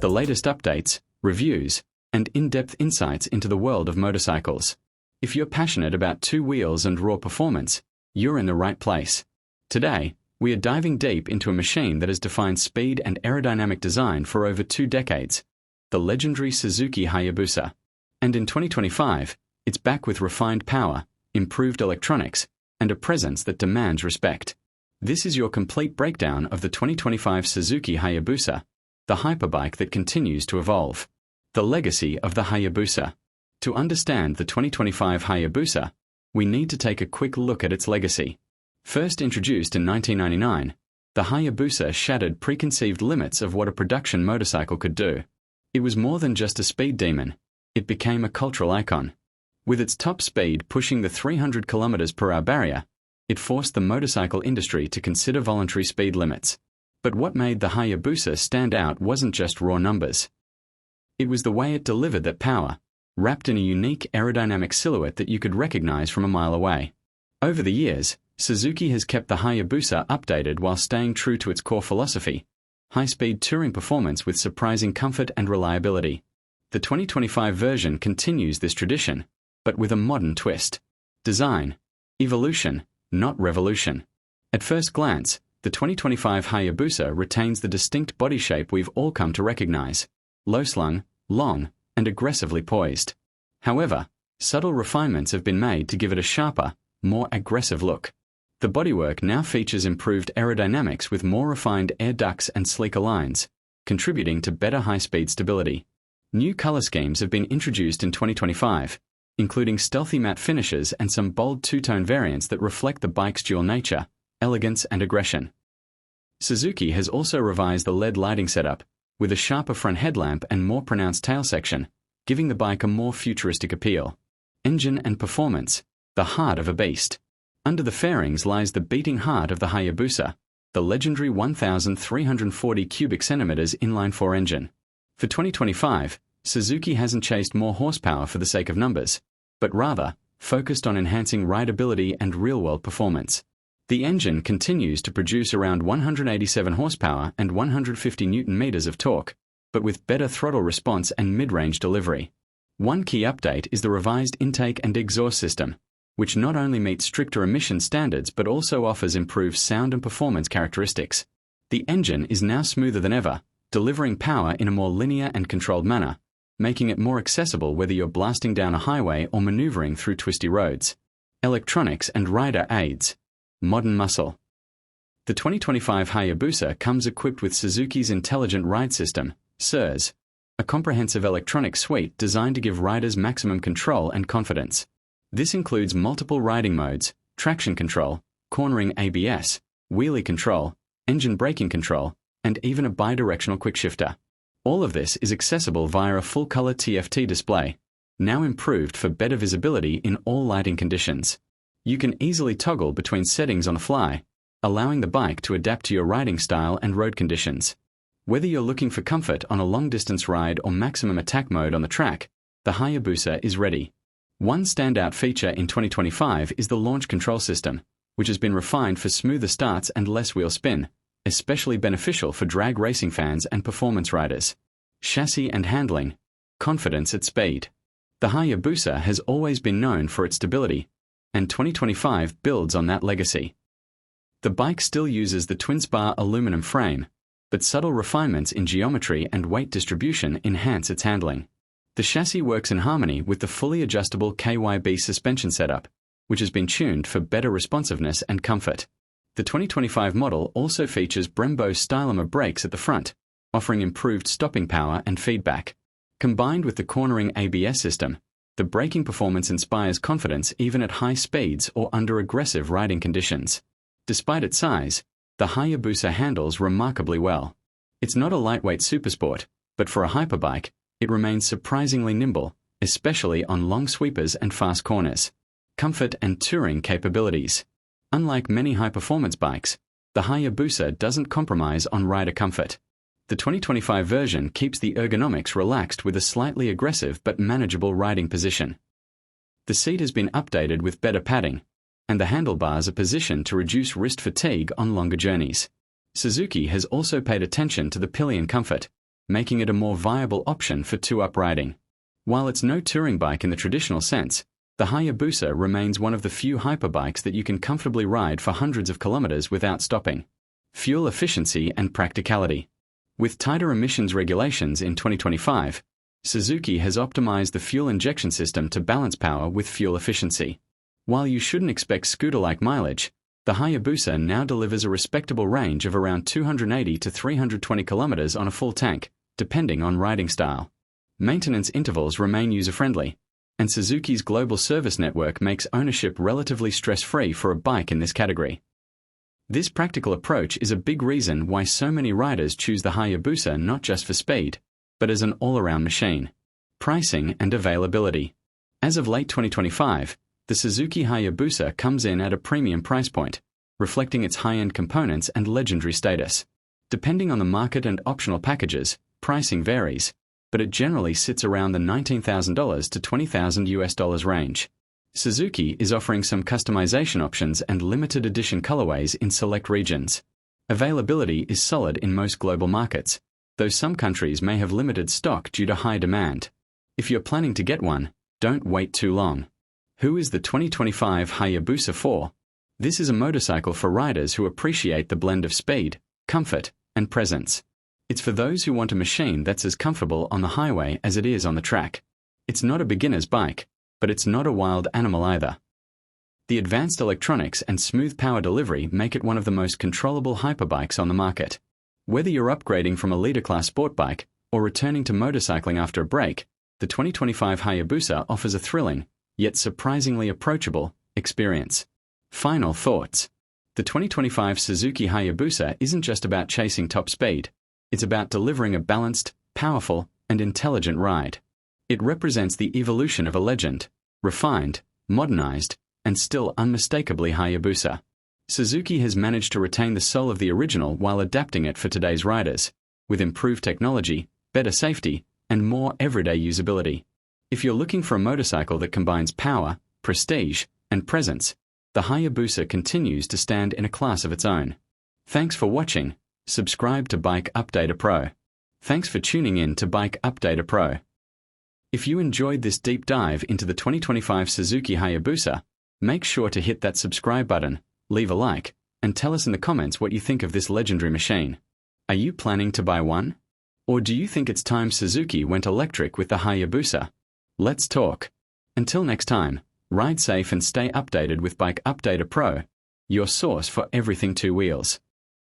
the latest updates, reviews, and in-depth insights into the world of motorcycles. If you're passionate about two wheels and raw performance, you're in the right place. Today, we are diving deep into a machine that has defined speed and aerodynamic design for over 2 decades, the legendary Suzuki Hayabusa. And in 2025, it's back with refined power, improved electronics, and a presence that demands respect. This is your complete breakdown of the 2025 Suzuki Hayabusa, the hyperbike that continues to evolve. The legacy of the Hayabusa. To understand the 2025 Hayabusa, we need to take a quick look at its legacy. First introduced in 1999, the Hayabusa shattered preconceived limits of what a production motorcycle could do. It was more than just a speed demon. It became a cultural icon. With its top speed pushing the 300 km/h barrier, it forced the motorcycle industry to consider voluntary speed limits. But what made the Hayabusa stand out wasn't just raw numbers. It was the way it delivered that power, wrapped in a unique aerodynamic silhouette that you could recognize from a mile away. Over the years, Suzuki has kept the Hayabusa updated while staying true to its core philosophy: high-speed touring performance with surprising comfort and reliability. The 2025 version continues this tradition, but with a modern twist. Design. Evolution, not revolution. At first glance, the 2025 Hayabusa retains the distinct body shape we've all come to recognize: low-slung, long, and aggressively poised. However, subtle refinements have been made to give it a sharper, more aggressive look. The bodywork now features improved aerodynamics with more refined air ducts and sleeker lines, contributing to better high-speed stability. New color schemes have been introduced in 2025, including stealthy matte finishes and some bold two-tone variants that reflect the bike's dual nature, elegance and aggression. Suzuki has also revised the LED lighting setup, with a sharper front headlamp and more pronounced tail section, giving the bike a more futuristic appeal. Engine and performance, the heart of a beast. Under the fairings lies the beating heart of the Hayabusa, the legendary 1,340 cubic centimeters inline-4 engine. For 2025, Suzuki hasn't chased more horsepower for the sake of numbers, but rather focused on enhancing rideability and real-world performance. The engine continues to produce around 187 horsepower and 150 Nm of torque, but with better throttle response and mid-range delivery. One key update is the revised intake and exhaust system, which not only meets stricter emission standards but also offers improved sound and performance characteristics. The engine is now smoother than ever, delivering power in a more linear and controlled manner, making it more accessible whether you're blasting down a highway or maneuvering through twisty roads. Electronics and rider aids. Modern muscle. The 2025 Hayabusa comes equipped with Suzuki's Intelligent Ride System, SIRS, a comprehensive electronic suite designed to give riders maximum control and confidence. This includes multiple riding modes, traction control, cornering ABS, wheelie control, engine braking control, and even a bidirectional quickshifter. All of this is accessible via a full-color TFT display, now improved for better visibility in all lighting conditions. You can easily toggle between settings on the fly, allowing the bike to adapt to your riding style and road conditions. Whether you're looking for comfort on a long-distance ride or maximum attack mode on the track, the Hayabusa is ready. One standout feature in 2025 is the launch control system, which has been refined for smoother starts and less wheel spin, especially beneficial for drag racing fans and performance riders. Chassis and handling. Confidence at speed. The Hayabusa has always been known for its stability, and 2025 builds on that legacy. The bike still uses the twin-spar aluminum frame, but subtle refinements in geometry and weight distribution enhance its handling. The chassis works in harmony with the fully adjustable KYB suspension setup, which has been tuned for better responsiveness and comfort. The 2025 model also features Brembo Stylomer brakes at the front, offering improved stopping power and feedback. Combined with the cornering ABS system, the braking performance inspires confidence even at high speeds or under aggressive riding conditions. Despite its size, the Hayabusa handles remarkably well. It's not a lightweight supersport, but for a hyperbike, it remains surprisingly nimble, especially on long sweepers and fast corners. Comfort and touring capabilities. Unlike many high-performance bikes, the Hayabusa doesn't compromise on rider comfort. The 2025 version keeps the ergonomics relaxed with a slightly aggressive but manageable riding position. The seat has been updated with better padding, and the handlebars are positioned to reduce wrist fatigue on longer journeys. Suzuki has also paid attention to the pillion comfort, making it a more viable option for two-up riding. While it's no touring bike in the traditional sense, the Hayabusa remains one of the few hyperbikes that you can comfortably ride for hundreds of kilometers without stopping. Fuel efficiency and practicality. With tighter emissions regulations in 2025, Suzuki has optimized the fuel injection system to balance power with fuel efficiency. While you shouldn't expect scooter-like mileage, the Hayabusa now delivers a respectable range of around 280 to 320 kilometers on a full tank, depending on riding style. Maintenance intervals remain user-friendly, and Suzuki's global service network makes ownership relatively stress-free for a bike in this category. This practical approach is a big reason why so many riders choose the Hayabusa not just for speed, but as an all-around machine. Pricing and availability. As of late 2025, the Suzuki Hayabusa comes in at a premium price point, reflecting its high-end components and legendary status. Depending on the market and optional packages, pricing varies, but it generally sits around the $19,000 to $20,000 range. Suzuki is offering some customization options and limited edition colorways in select regions. Availability is solid in most global markets, though some countries may have limited stock due to high demand. If you're planning to get one, don't wait too long. Who is the 2025 Hayabusa for? This is a motorcycle for riders who appreciate the blend of speed, comfort, and presence. It's for those who want a machine that's as comfortable on the highway as it is on the track. It's not a beginner's bike, but it's not a wild animal either. The advanced electronics and smooth power delivery make it one of the most controllable hyperbikes on the market. Whether you're upgrading from a leader-class sport bike or returning to motorcycling after a break, the 2025 Hayabusa offers a thrilling, yet surprisingly approachable, experience. Final thoughts. The 2025 Suzuki Hayabusa isn't just about chasing top speed. It's about delivering a balanced, powerful, and intelligent ride. It represents the evolution of a legend, refined, modernized, and still unmistakably Hayabusa. Suzuki has managed to retain the soul of the original while adapting it for today's riders, with improved technology, better safety, and more everyday usability. If you're looking for a motorcycle that combines power, prestige, and presence, the Hayabusa continues to stand in a class of its own. Thanks for watching. Subscribe to Bike Updater Pro. Thanks for tuning in to Bike Updater Pro. If you enjoyed this deep dive into the 2025 Suzuki Hayabusa, make sure to hit that subscribe button, leave a like, and tell us in the comments what you think of this legendary machine. Are you planning to buy one? Or do you think it's time Suzuki went electric with the Hayabusa? Let's talk. Until next time, ride safe and stay updated with Bike Updater Pro, your source for everything two wheels.